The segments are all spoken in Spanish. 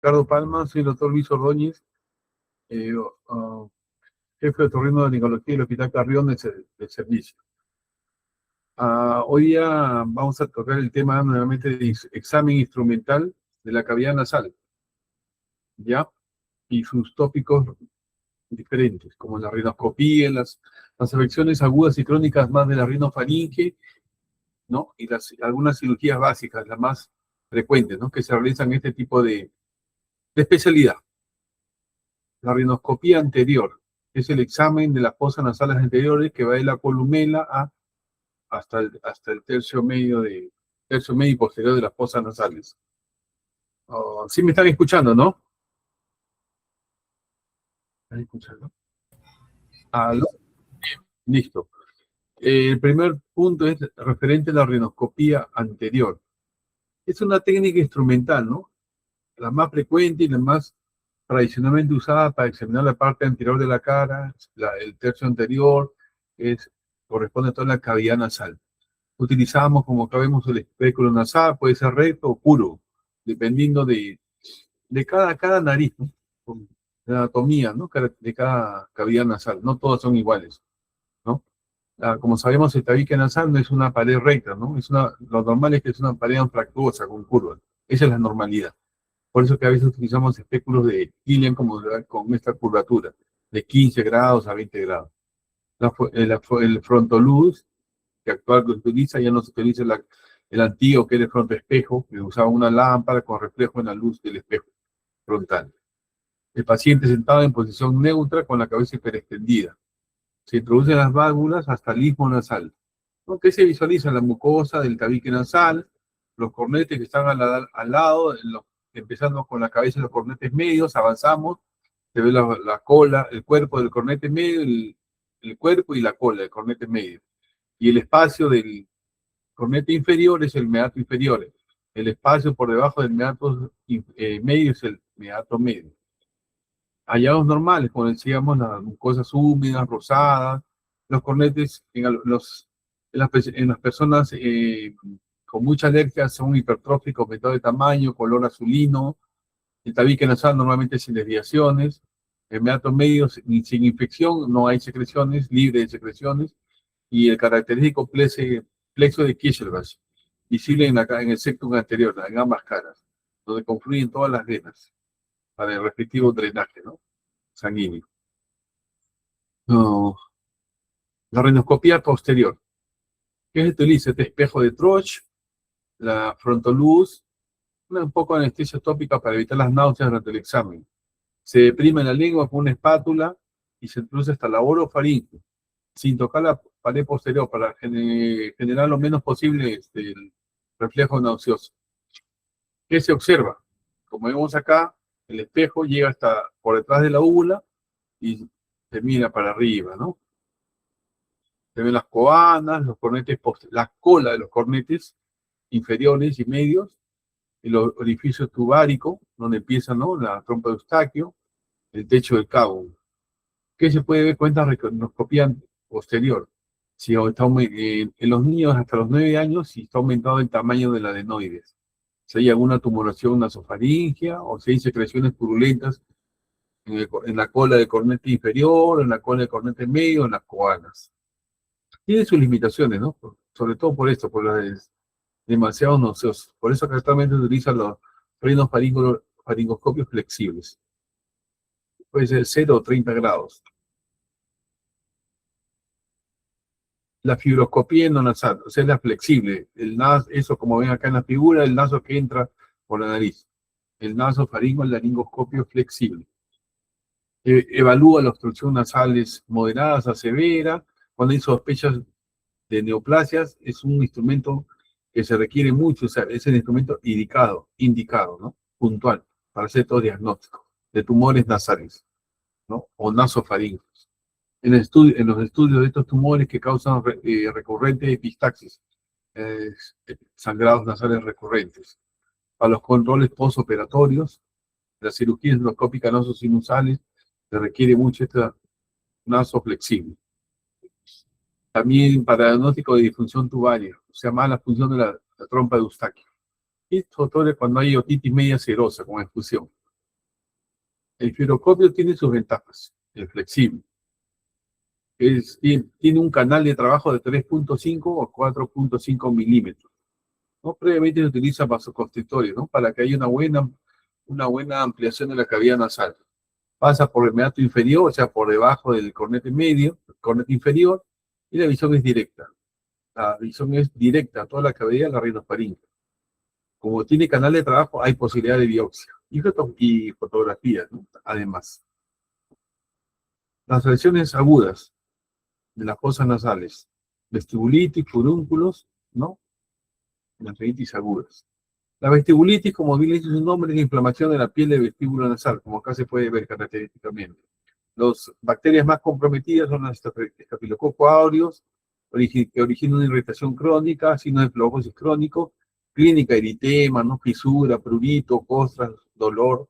Ricardo Palma, soy el doctor Luis Ordóñez, eh, uh, jefe de otorrinolaringología del Hospital Carrión del servicio. Hoy día vamos a tocar el tema nuevamente de examen instrumental de la cavidad nasal, ¿ya? Y sus tópicos diferentes, como la rinoscopía, las afecciones agudas y crónicas más de la rinofaringe, ¿no? Y algunas cirugías básicas, las más frecuentes, ¿no? Que se realizan en este tipo de especialidad. La rinoscopía anterior es el examen de las fosas nasales anteriores que va de la columela hasta el tercio medio y posterior de las fosas nasales. Sí me están escuchando, ¿no? ¿Están escuchando? ¿Aló? Listo. El primer punto es referente a la rinoscopía anterior. Es una técnica instrumental, ¿no? La más frecuente y la más tradicionalmente usada para examinar la parte anterior de la cara, el tercio anterior, corresponde a toda la cavidad nasal. Utilizamos, como acá vemos, el espéculo nasal, puede ser recto o curvo, dependiendo de cada nariz, ¿no? Con la anatomía, ¿no? De cada cavidad nasal. No todas son iguales, ¿no? Como sabemos, el tabique nasal no es una pared recta, ¿no? Lo normal es que es una pared anfractuosa con curvas. Esa es la normalidad. Por eso que a veces utilizamos espéculos de Killian con esta curvatura, de 15 grados a 20 grados. El frontoluz, que actualmente se utiliza, ya no se utiliza el antiguo, que era el frontoespejo, que usaba una lámpara con reflejo en la luz del espejo frontal. El paciente sentado en posición neutra con la cabeza hiperextendida. Se introducen las válvulas hasta el istmo nasal. ¿No? Que se visualiza la mucosa del tabique nasal, los cornetes que están al lado, empezando con la cabeza de los cornetes medios, avanzamos, se ve la cola, el cuerpo del cornete medio, el cuerpo y la cola del cornete medio. Y el espacio del cornete inferior es el meato inferior. El espacio por debajo del meato medio es el meato medio. Hallazgos normales, como decíamos, las mucosas húmedas, rosadas, los cornetes en las personas con mucha alergia son hipertróficos, aumentados de tamaño, color azulino, el tabique nasal normalmente sin desviaciones, el meato medio sin infección, no hay secreciones, libre de secreciones, y el característico plexo de Kirchhoff, visible en el septum anterior, en ambas caras, donde confluyen todas las venas para el respectivo drenaje, ¿no? Sanguíneo. No. La rinoscopía posterior. ¿Qué se utiliza? Este espejo de Troche, la frontoluz, un poco de anestesia tópica para evitar las náuseas durante el examen. Se deprime la lengua con una espátula y se introduce hasta la orofaringe, sin tocar la pared posterior para generar lo menos posible el reflejo nauseoso. ¿Qué se observa? Como vemos acá, el espejo llega hasta por detrás de la úvula y se mira para arriba, ¿no? Se ven las coanas, los cornetes, la cola de los cornetes inferiores y medios, el orificio tubárico, donde empieza, ¿no? La trompa de Eustaquio, el techo del cabo. ¿Qué se puede ver con esta rinoscopía posterior? Si está, en los niños hasta los 9 años, si está aumentado el tamaño del adenoides. Si hay alguna tumoración nasofaringea o si hay secreciones purulentas en la cola del cornete inferior, en la cola del cornete medio, en las coanas. Tiene sus limitaciones, ¿no? Sobre todo por esto, por las demasiado nauseosos. Por eso que actualmente utilizan los faringoscopios flexibles. Puede ser 0 o 30 grados. La fibroscopía endonasal, o sea, la flexible. Eso como ven acá en la figura, el naso que entra por la nariz. El nasofaringolaringoscopio flexible. Evalúa la obstrucción nasales moderadas a severa. Cuando hay sospechas de neoplasias, es un instrumento que se requiere mucho, o sea, es el instrumento indicado, ¿no? Puntual, para hacer todo diagnóstico de tumores nasales, ¿no? O nasofaringos. En los estudios de estos tumores que causan recurrente epistaxis, sangrados nasales recurrentes. Para los controles postoperatorios, la cirugía endoscópica nasosinusales, se requiere mucho este naso flexible. También para diagnóstico de disfunción tubaria, o sea, mala función de la trompa de Eustaquio. Y sobre todo cuando hay otitis media serosa con efusión. El giroscopio tiene sus ventajas. Es flexible. Tiene un canal de trabajo de 3.5 o 4.5 milímetros. ¿No? Previamente se utiliza vasoconstrictores, ¿no? Para que haya una buena ampliación de la cavidad nasal. Pasa por el meato inferior, o sea, por debajo del cornete medio, el cornete inferior, y la visión es directa. La visión es directa a toda la cavidad de la rinofaringe. Como tiene canal de trabajo, hay posibilidad de biopsia y fotografías, ¿no? Además. Las lesiones agudas de las fosas nasales, vestibulitis, furúnculos, ¿no? Las rinitis agudas. La vestibulitis, como bien dice su nombre, es la inflamación de la piel del vestíbulo nasal, como acá se puede ver característicamente. Las bacterias más comprometidas son las Staphylococcus aureus, que originan una irritación crónica, signos de flebosis crónico, clínica, eritema, ¿no? Fisura, prurito, costras, dolor.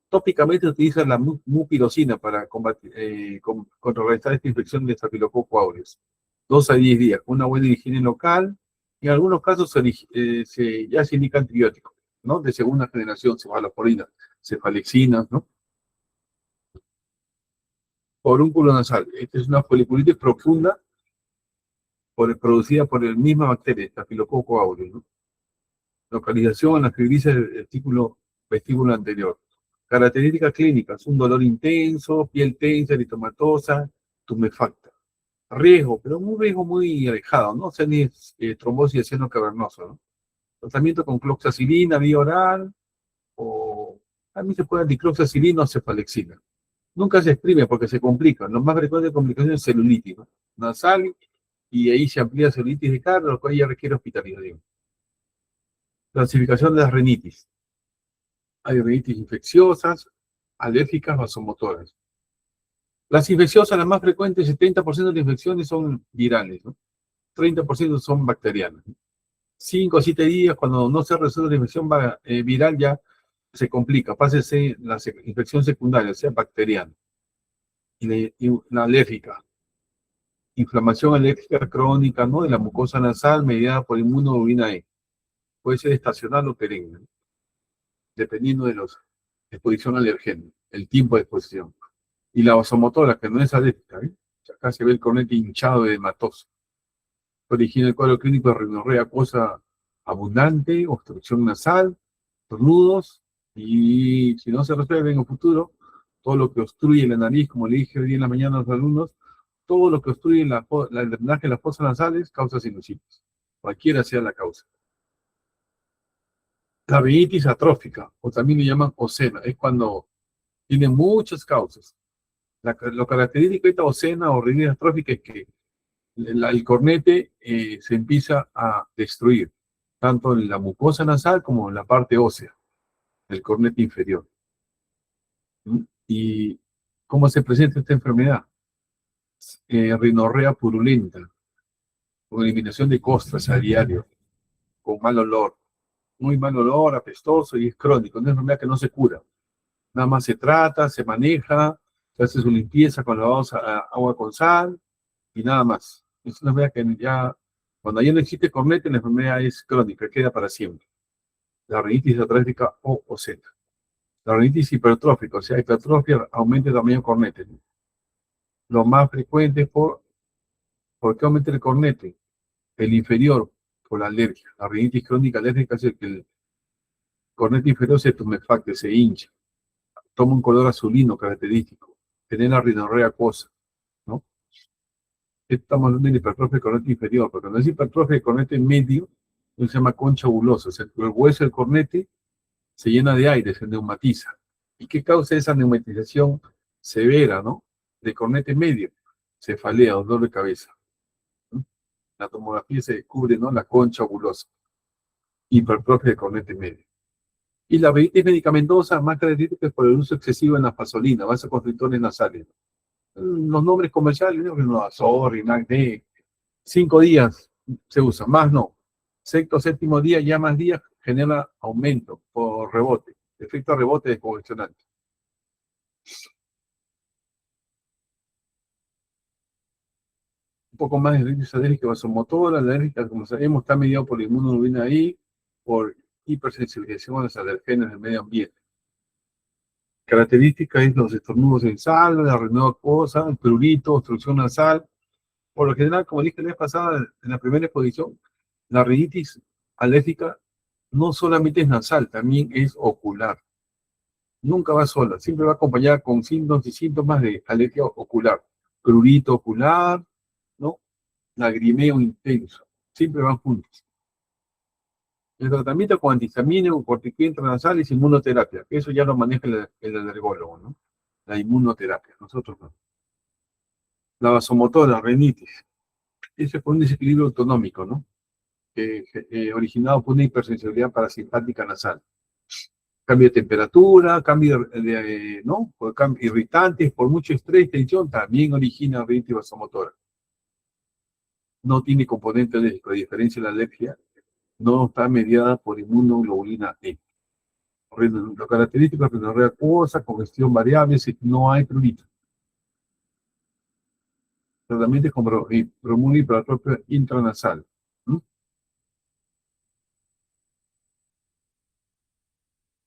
Tópicamente se utiliza la mupirocina para contrarrestar esta infección de Staphylococcus aureus. 2 a 10 días, con una buena higiene local. En algunos casos ya se indica antibiótico, ¿no? De segunda generación, cefalosporina, cefalexina, ¿no? Forúnculo nasal. Esta es una foliculitis profunda producida por la misma bacteria, Staphylococcus aureus, ¿no? Localización en la fibrosis del vestíbulo anterior. Características clínicas: un dolor intenso, piel tensa, eritematosa, tumefacta. Riesgo, pero un riesgo muy alejado, ¿no? O sea, ni trombosis de seno cavernoso, ¿no? Tratamiento con cloxacilina, vía oral, o también se puede dar dicloxacilina o cefalexina. Nunca se exprime porque se complica. Lo más frecuente de complicaciones es celulitis, ¿no? Nasal, y ahí se amplía celulitis de carne, lo cual ya requiere hospitalización. Clasificación de las rinitis. Hay rinitis infecciosas, alérgicas, vasomotoras. Las infecciosas, las más frecuentes, 70% de las infecciones son virales, ¿no? 30% son bacterianas. 5 o 7 días, cuando no se resuelve la infección viral, ya se complica. Pásese la infección secundaria, o sea, bacteriana. Y la alérgica. Inflamación alérgica crónica, ¿no? De la mucosa nasal mediada por inmunoglobulina E. Puede ser estacional o perenne, ¿no? Dependiendo de la exposición alergénica, el tiempo de exposición. Y la vasomotora, que no es alérgica, ¿eh? Acá se ve el cornete hinchado de hematoso. Origina el cuadro clínico de rinorrea acuosa abundante, obstrucción nasal, tornudos, y si no se resuelve en el futuro, todo lo que obstruye la nariz, como le dije hoy en la mañana a los alumnos, todo lo que obstruye el drenaje de las fosas nasales causa sinusitis, cualquiera sea la causa. La rinitis atrófica, o también le llaman ocena, es cuando tiene muchas causas. Lo característico de esta ocena o rinitis atrófica es que el cornete se empieza a destruir, tanto en la mucosa nasal como en la parte ósea del cornete inferior. ¿Mm? ¿Y cómo se presenta esta enfermedad? Rinorrea purulenta, con eliminación de costras a diario, con mal olor, muy mal olor, apestoso, y es crónico, es una enfermedad que no se cura. Nada más se trata, se maneja, se hace su limpieza con lavados a agua con sal, y nada más. Es una enfermedad que ya, cuando ya no existe cornete, la enfermedad es crónica, queda para siempre. La rinitis atrófica o ocena. La rinitis hipertrófica, o sea, hipertrofia, aumenta el tamaño del cornete. Lo más frecuente es ¿por qué aumenta el cornete? El inferior, por la alergia. La rinitis crónica alérgica hace que el cornete inferior se tumefacte, se hincha, toma un color azulino característico, genera rinorrea acuosa, ¿no? Estamos hablando de hipertrofia del cornete inferior, porque cuando es hipertrofia del cornete medio, se llama concha bulosa, o sea, el hueso del cornete se llena de aire, se neumatiza. ¿Y qué causa esa neumatización severa, ¿no? De cornete medio? Cefalea, dolor de cabeza. ¿No? La tomografía se descubre, ¿no? La concha bulosa, hipertrofia del cornete medio. Y la rinitis medicamentosa, más característica es por el uso excesivo en la fasolina, vasoconstrictores nasales. Los nombres comerciales, ¿no? Rinodazol, Rinac-D, 5 días se usa, más no. Sexto, séptimo día, ya más días, genera aumento por rebote, efecto rebote descongestionante. Un poco más de rinitis alérgica vasomotora, la alérgica, como sabemos, está mediado por la inmunoglobulina I, por hipersensibilización a los alergenos del medio ambiente. característica es los estornudos en sal, la renueva acuosa, el prurito, obstrucción nasal. Por lo general, como dije la vez pasada, en la primera exposición, la rinitis alérgica no solamente es nasal, también es ocular. Nunca va sola, siempre va acompañada con síntomas y síntomas de alergia ocular. Prurito ocular, ¿no? Lagrimeo intenso. Siempre van juntos. El tratamiento con antihistamínico, corticoide intranasal y inmunoterapia. Eso ya lo maneja el alergólogo, ¿no? La inmunoterapia, nosotros no. La vasomotora, rinitis. Ese fue un desequilibrio autonómico, ¿no? Originado por una hipersensibilidad parasimpática nasal. Cambio de temperatura, cambio ¿no? Irritantes, por mucho estrés, tensión, también origina rinitis vasomotora. No tiene componente alérgico, a diferencia de la alergia, no está mediada por inmunoglobulina E. Lo característico es rinorrea acuosa, congestión variable, si no hay prurito. Tratamiento con bromuro para propia intranasal. ¿Mm?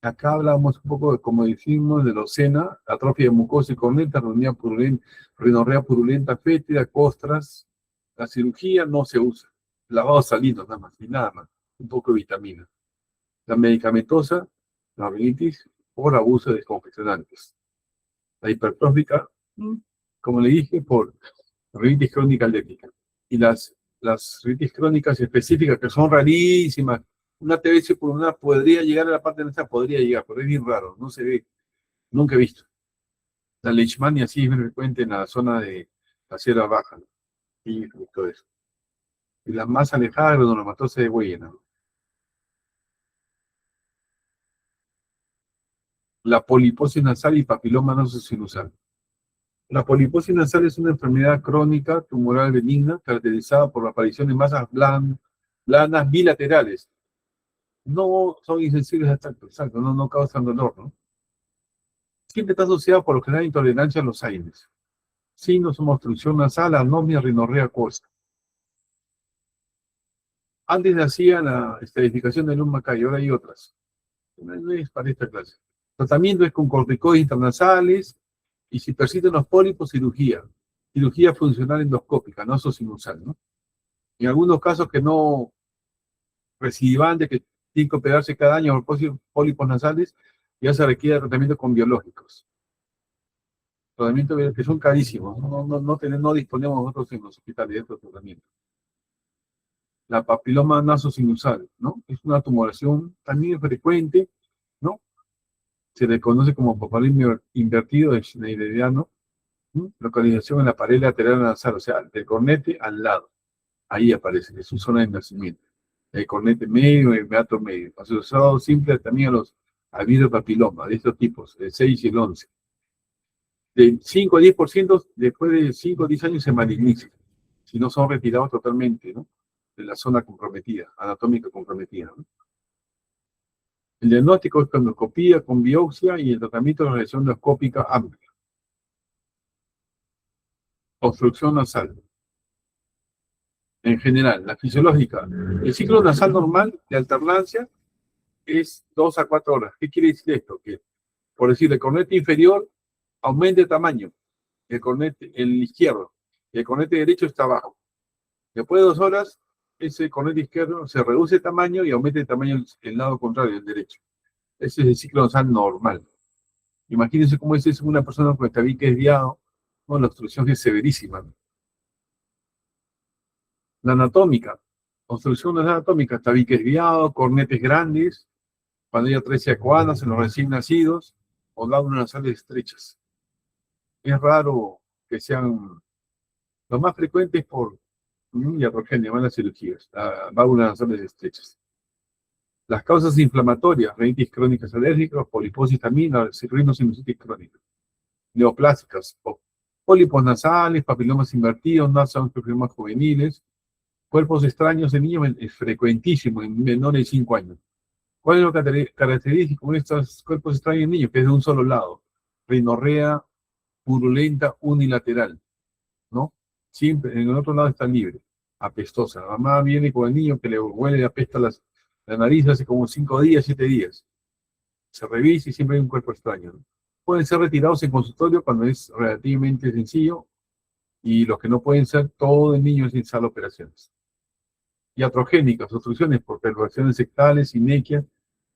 Acá hablamos un poco de, como decimos, de leucemia, atrofia mucosa y corneta, rinorrea purulenta fétida, costras. La cirugía no se usa. Lavado salino nada más, y nada más. Un poco de vitamina. La medicamentosa, la rinitis, por abuso de descongestionantes. La hipertrófica, como le dije, por rinitis crónica alérgica. Y las rinitis crónicas específicas, que son rarísimas, una TBC pulmonar podría llegar a la parte nasal, podría llegar, pero es bien raro, no se ve, nunca he visto. La leishmania sí es muy frecuente en la zona de la sierra baja, ¿no? Y todo eso. Y las más alejadas, la granulomatosis de Weyer, ¿no? La poliposis nasal y papiloma sinusal. La poliposis nasal es una enfermedad crónica tumoral benigna caracterizada por la aparición de masas blandas bilaterales. No son insensibles al tacto, exacto, no causan dolor, ¿no? Siempre está asociada por lo general a intolerancia a los aires. Signos son obstrucción nasal, anomia, rinorrea acuosa. Antes hacía la estadificación del Macay, ahora hay otras. No es para esta clase. Tratamiento es con corticoides intranasales y si persisten los pólipos, cirugía. Cirugía funcional endoscópica, no sinusal, ¿no? En algunos casos que no recidivan de que tienen que operarse cada año por pólipos nasales, ya se requiere tratamiento con biológicos. Tratamientos que son carísimos, no disponemos nosotros en los hospitales de estos tratamientos. La papiloma nasosinusal, ¿no? Es una tumoración también frecuente, ¿no? Se le conoce como papiloma invertido de schneideriano, ¿no? Localización en la pared lateral nasal, o sea, del cornete al lado. Ahí aparece, es su zona de nacimiento. El cornete medio, el meato medio. Asociado simple también al virus papiloma, de estos tipos, el 6 y el 11. De 5 a 10%, después de 5 o 10 años se maligniza, si no son retirados totalmente, ¿no? De la zona comprometida, anatómica comprometida, ¿no? El diagnóstico es endoscopía con biopsia y el tratamiento de la lesión endoscópica amplia. Obstrucción nasal. En general, la fisiológica. El ciclo nasal normal de alternancia es 2 a 4 horas. ¿Qué quiere decir esto? Que, por decir, el cornete inferior aumenta de tamaño, el izquierdo, y el cornete derecho está abajo. Después de 2 horas, ese cornete izquierdo se reduce de tamaño y aumenta de tamaño el lado contrario, el derecho. Ese es el ciclo nasal normal. Imagínense cómo es una persona con el tabique desviado, ¿no? La obstrucción es severísima, ¿no? La anatómica, obstrucción nasal anatómica, tabique desviado, cornetes grandes, pandilla acuanas en los recién nacidos, o válvulas nasales estrechas. Es raro que sean, lo más frecuente es por iatrogenia, van las cirugías, válvulas nasales estrechas. Las causas inflamatorias, rinitis crónicas alérgicas, poliposis también, rinosinusitis crónica. Neoplásicas, pólipos nasales, papilomas invertidos, papilomas juveniles, cuerpos extraños en niños es frecuentísimo en menores de 5 años. ¿Cuál es lo característico de estos cuerpos extraños en niños? Que es de un solo lado, rinorrea purulenta unilateral, ¿no? Siempre, en el otro lado está libre, apestosa. La mamá viene con el niño que le huele y apesta la nariz hace como 5 días, 7 días. Se revisa y siempre hay un cuerpo extraño, ¿no? pueden ser retirados en consultorio cuando es relativamente sencillo, y los que no pueden ser, todo el niño sin sala de operaciones. Iatrogénicas, obstrucciones por perforaciones sectales, inequias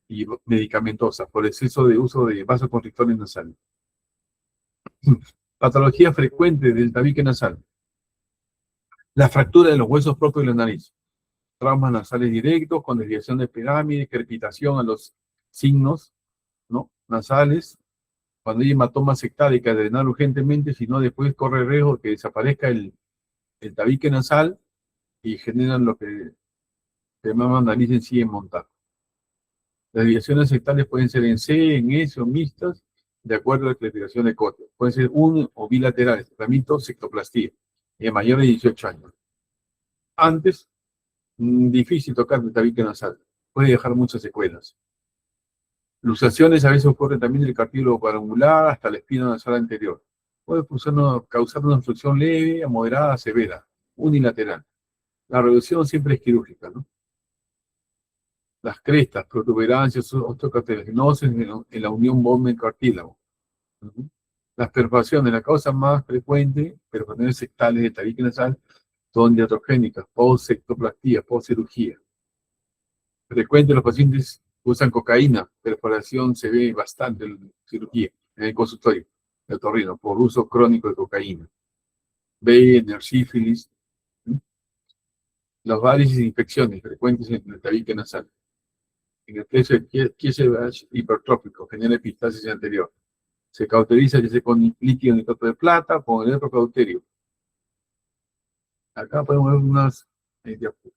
y medicamentosas, por exceso de uso de vasoconstrictores nasales. Patología frecuente del tabique nasal: la fractura de los huesos propios de la nariz, traumas nasales directos con desviación de pirámide, crepitación a los signos, ¿no?, nasales, cuando hay hematoma sectaria hay que drenar urgentemente, si no después corre riesgo de que desaparezca el tabique nasal y generan lo que se llama nariz en sí en montar. Las desviaciones sectales pueden ser en C, en S o mixtas, de acuerdo a la clasificación de Kotter. Pueden ser un o bilaterales, tratamiento sectoplastía, en mayores de 18 años. Antes, difícil tocar el tabique nasal, puede dejar muchas secuelas. Luxaciones a veces ocurren también del cartílago quadrangular hasta la espina nasal anterior. Puede causar una obstrucción leve a moderada a severa, unilateral. La reducción siempre es quirúrgica, ¿no? Las crestas, protuberancias, osteocartilaginosis en la unión volumen-cartílago. Las perforaciones, la causa más frecuente, perforaciones sectales de tabique nasal, son diatrogénicas, post-sectoplastía, post-cirugía. Frecuente los pacientes usan cocaína, perforación se ve bastante en cirugía, en el consultorio de otorrino, por uso crónico de cocaína. Wegener, sífilis, las varices e infecciones frecuentes en el tabique nasal. En el caso de Kiesel-Bach hipertrófico, genera epistasis anterior. Se cauteriza ya sea con líquido nitrato de plata o con electrocauterio. Acá podemos ver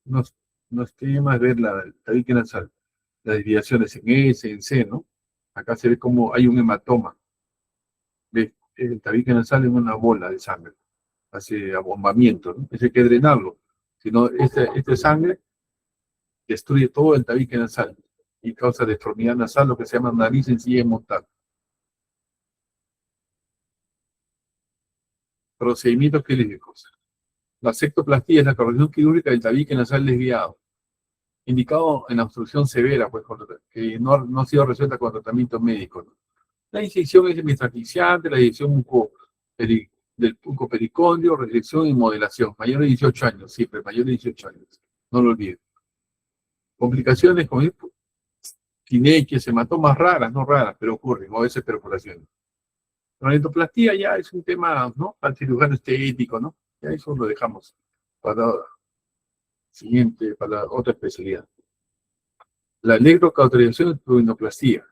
unos temas, ver el tabique nasal, las desviaciones en S, en C, ¿no? Acá se ve como hay un hematoma. ¿Ves? El tabique nasal es una bola de sangre, hace abombamiento, ¿no? Eso hay que drenarlo. Si no, esta sangre destruye todo el tabique nasal y causa deformidad nasal, lo que se llama nariz en sí montada. Procedimientos quirúrgicos. La sectoplastía es la corrección quirúrgica del tabique nasal desviado, indicado en la obstrucción severa, pues, que no ha sido resuelta con tratamiento médico, ¿no? La inyección es metrasfixiante, la inyección del bucopericondrio, resección y modelación. Mayor de 18 años, siempre, mayor de 18 años. No lo olviden. Complicaciones como tinequias, hematomas raras, no raras, pero ocurren, o a veces perforaciones. La rinoplastía ya es un tema, ¿no?, para el cirujano estético, ¿no? Ya eso lo dejamos para siguiente, para otra especialidad. La electrocauterización de rinoplastía.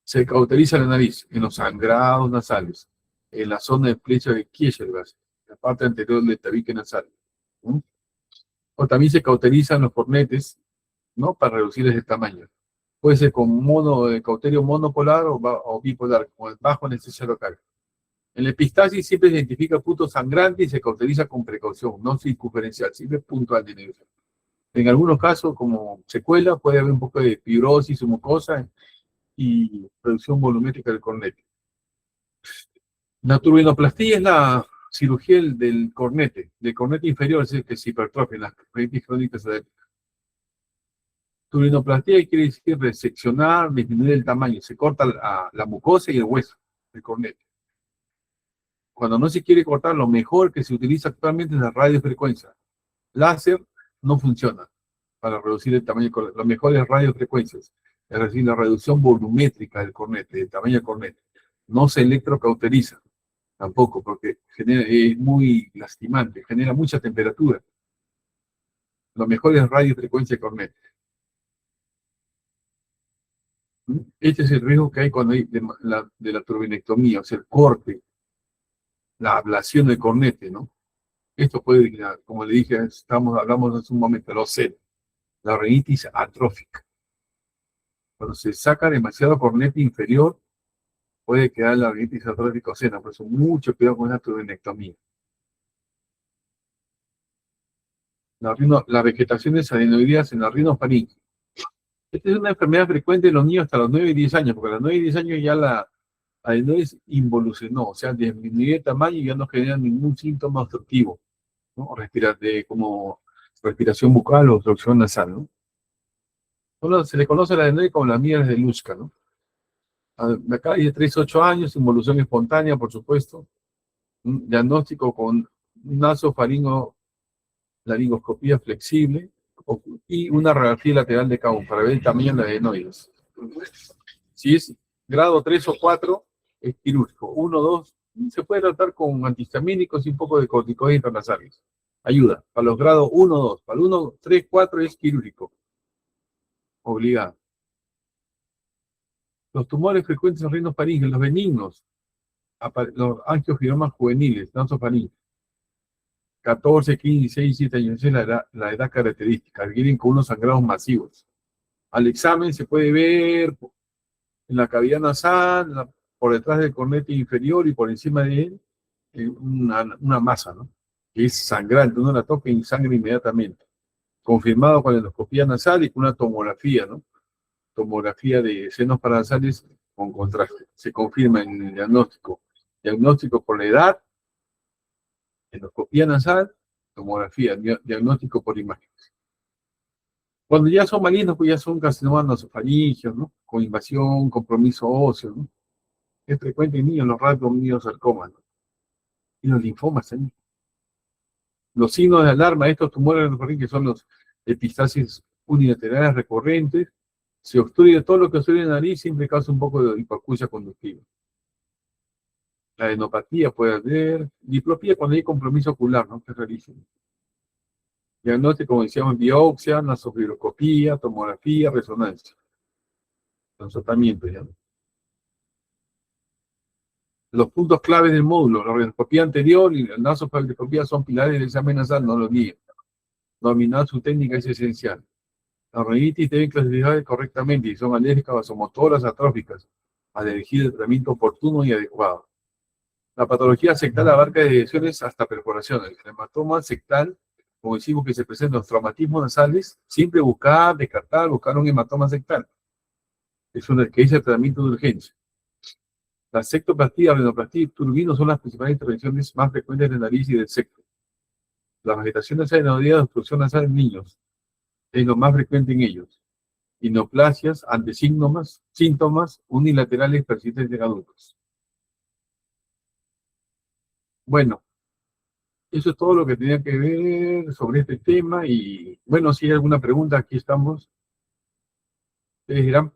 Se cauteriza la nariz en los sangrados nasales, en la zona de flecha de Kiesel-Bach, la parte anterior del tabique nasal. ¿Mm? O también se cauterizan los cornetes, ¿no?, para reducirles el tamaño. Puede ser con cauterio monopolar o bipolar, con bajo anestesia local. En la epistasis siempre se identifica el punto sangrante y se cauteriza con precaución, no circunferencial, siempre puntual de negro. En algunos casos, como secuela, puede haber un poco de fibrosis o mucosa y reducción volumétrica del cornete. La turbinoplastía es la cirugía del cornete inferior, es decir, que se hipertrofia en las rinitis crónicas alérgicas. Turbinoplastía quiere decir reseccionar, disminuir el tamaño, se corta la mucosa y el hueso del cornete. Cuando no se quiere cortar, lo mejor que se utiliza actualmente es la radiofrecuencia. Láser no funciona para reducir el tamaño del cornete. Lo mejor es radiofrecuencias, es decir, la reducción volumétrica del cornete, del tamaño del cornete. No se electrocauteriza tampoco, porque es muy lastimante, genera mucha temperatura. Lo mejor es radiofrecuencia de cornete. Este es el riesgo que hay cuando hay de la turbinectomía, o sea, el corte, la ablación del cornete, ¿no? Esto puede, como le dije, hablamos hace un momento, los CEL, la rinitis atrófica. Cuando se saca demasiado cornete inferior, puede quedar la rinitis atrófica ocena, por eso mucho cuidado con la turbinectomía. Las vegetaciones adenoideas en la rinofaringe. Esta es una enfermedad frecuente en los niños hasta los 9 y 10 años, porque a los 9 y 10 años ya la adenoides involucionó, o sea, disminuyó de tamaño y ya no genera ningún síntoma obstructivo, ¿no? Como respiración bucal o obstrucción nasal, ¿no? Solo se le conoce a la adenoide como las mieles de Luschka, ¿no? De acá hay de 3 a 8 años, involución espontánea, por supuesto. Un diagnóstico con nasofaringo, laringoscopía flexible y una radiografía lateral de Caun para ver el tamaño de las adenoides. Si es grado 3 o 4, es quirúrgico. 1, 2, se puede tratar con antihistamínicos y un poco de corticoides intranasales. Ayuda. Para los grados 1, 2. Para el 1, 3, 4 es quirúrgico. Obligado. Los tumores frecuentes en rinofaringe, los benignos, los angiogiomas juveniles, nasofaringe, 14, 15, 16, 17 años, esa es la edad característica, adquieren con unos sangrados masivos. Al examen se puede ver en la cavidad nasal, por detrás del cornete inferior y por encima de él, una masa, ¿no? Que es sangrante, uno la toca y sangra inmediatamente. Confirmado con la endoscopía nasal y con una tomografía, ¿no? Tomografía de senos paranasales con contraste. Se confirma en el diagnóstico. Diagnóstico por la edad, endoscopía nasal, tomografía, diagnóstico por imágenes. Cuando ya son malignos, pues ya son carcinomas nasofaringeos, ¿no? Con invasión, compromiso óseo, ¿no? Es frecuente en niños los radiomiosarcomas, ¿no? Y los linfomas también. Los signos de alarma de estos tumores nasofaringeos son los epistasis unilaterales recurrentes, se obstruye todo lo que obstruye la nariz, siempre causa un poco de hipoacusia conductiva. La adenopatía puede haber, diplopía cuando hay compromiso ocular, ¿no? Que es rarísimo. Diagnóstico, como decíamos, biopsia, nasofibroscopía, tomografía, resonancia. Los tratamientos ya. Los puntos claves del módulo, la radioscopía anterior y la nasofibroscopía son pilares del examen nasal, no lo olviden. Dominar su técnica es esencial. Las rinitis deben clasificarse correctamente y son alérgicas, vasomotoras, atróficas, al elegir el tratamiento oportuno y adecuado. La patología sectal abarca desde lesiones hasta perforaciones. El hematoma sectal, como decimos que se presentan los traumatismos nasales, siempre buscar un hematoma sectal. Es el que dice el tratamiento de urgencia. La sectoplastía, rinoplastia y turbino son las principales intervenciones más frecuentes de nariz y del secto. La vegetación nasal y de obstrucción nasal en niños es lo más frecuente en ellos. Inoplasias ante síntomas unilaterales persistentes en adultos. Bueno, eso es todo lo que tenía que ver sobre este tema y bueno, si hay alguna pregunta, aquí estamos. Ustedes dirán.